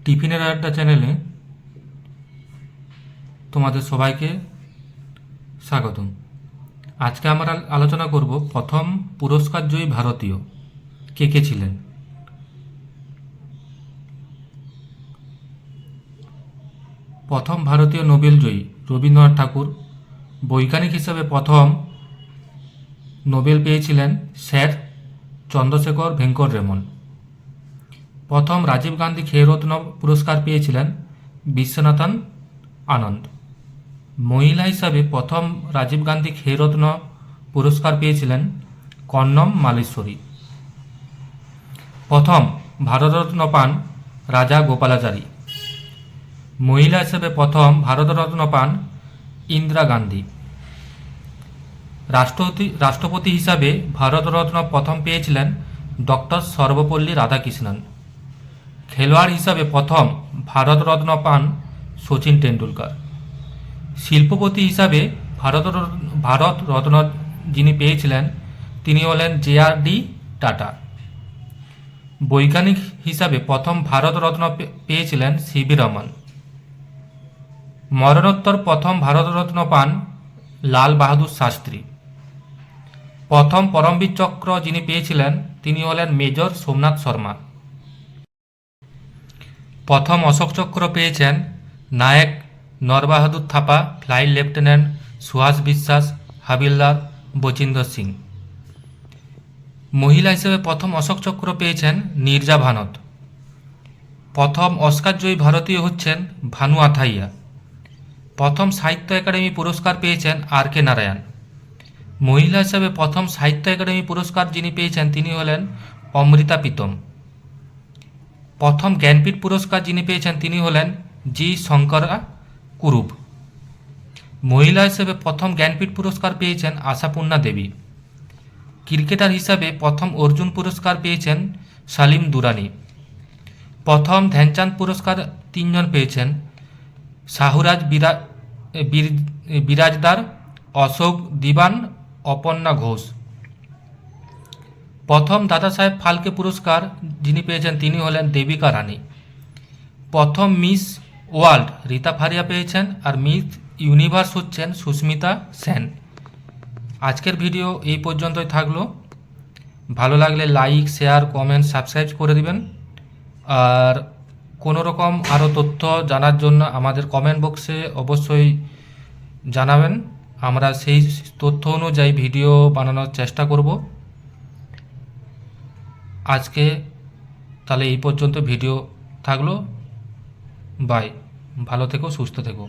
টিফিনের আড্ডা চ্যানেলে তোমাদের সবাইকে স্বাগতম। আজকে আমরা আলোচনা করব প্রথম পুরস্কারজয়ী ভারতীয় কে কে ছিলেন। প্রথম ভারতীয় নোবেল জয়ী রবীন্দ্রনাথ ঠাকুর। বৈজ্ঞানিক হিসেবে প্রথম নোবেল পেয়েছিলেন স্যার চন্দ্রশেখর ভেঙ্কট রেমন। প্রথম রাজীব গান্ধী খেলরত্ন পুরস্কার পেয়েছিলেন বিশ্বনাথন আনন্দ। মহিলা হিসাবে প্রথম রাজীব গান্ধী খেলরত্ন পুরস্কার পেয়েছিলেন কন্নম মালেশ্বরী। প্রথম ভারতরত্ন পান রাজা গোপালাচারী। মহিলা হিসেবে প্রথম ভারতরত্ন পান ইন্দিরা গান্ধী। রাষ্ট্রপতি হিসাবে ভারতরত্ন প্রথম পেয়েছিলেন ডক্টর সর্বপল্লী রাধাকৃষ্ণন। খেলোয়াড় হিসাবে প্রথম ভারতরত্ন পান সচিন টেন্ডুলকার। শিল্পপতি হিসাবে ভারতরত্ন যিনি পেয়েছিলেন তিনি হলেন JR-D টাটা। বৈজ্ঞানিক হিসাবে প্রথম ভারতরত্ন পেয়েছিলেন CV রমন। মরণোত্তর প্রথম ভারতরত্ন পান লাল বাহাদুর শাস্ত্রী। প্রথম পরমবীর চক্র যিনি পেয়েছিলেন তিনি হলেন মেজর সোমনাথ শর্মা। প্রথম অশোক চক্র পেয়েছেন নায়েক নরবাহাদুর থাপা, ফ্লাইট লেফটেন্যান্ট সুভাষ বিশ্বাস, হাবিলদার বচিন্দর সিং। মহিলা হিসেবে প্রথম অশোক চক্র পেয়েছেন নীরজা ভানত। প্রথম অস্কারজয়ী ভারতীয় হচ্ছেন ভানু আথাইয়া। প্রথম সাহিত্য একাডেমি পুরস্কার পেয়েছেন R.K. নারায়ণ। মহিলা হিসেবে প্রথম সাহিত্য একাডেমি পুরস্কার যিনি পেয়েছেন তিনি হলেন অমৃতা প্রীতম। প্রথম জ্ঞানপীঠ পুরস্কার যিনি পেয়েছেন তিনি হলেন G. শঙ্করা কুরুপ। মহিলা হিসেবে প্রথম জ্ঞানপীঠ পুরস্কার পেয়েছেন আশাপূর্ণা দেবী। ক্রিকেটার হিসাবে প্রথম অর্জুন পুরস্কার পেয়েছেন সালিম দুরানি। প্রথম ধ্যানচাঁদ পুরস্কার তিনজন পেয়েছেন শাহুরাজ বিরাজদার, অশোক দিবান, অপর্ণা ঘোষ। প্রথম দাদা সাহেব ফালকে পুরস্কার যিনি পেয়েছেন তিনি হলেন দেবিকা রানী। প্রথম মিস ওয়ার্ল্ড রীতা ফারিয়া পেয়েছেন, আর মিস ইউনিভার্স হচ্ছেন সুস্মিতা সেন। আজকের ভিডিও এই পর্যন্তই থাকলো। ভালো লাগলে লাইক, শেয়ার, কমেন্ট, সাবস্ক্রাইব করে দিবেন। আর কোনো রকম আরও তথ্য জানার জন্য আমাদের কমেন্ট বক্সে অবশ্যই জানাবেন। আমরা সেই তথ্য অনুযায়ী ভিডিও বানানোর চেষ্টা করব। আজকে তাহলে এই পর্যন্ত ভিডিও থাকলো। বাই, ভালো থেকো, সুস্থ থেকো।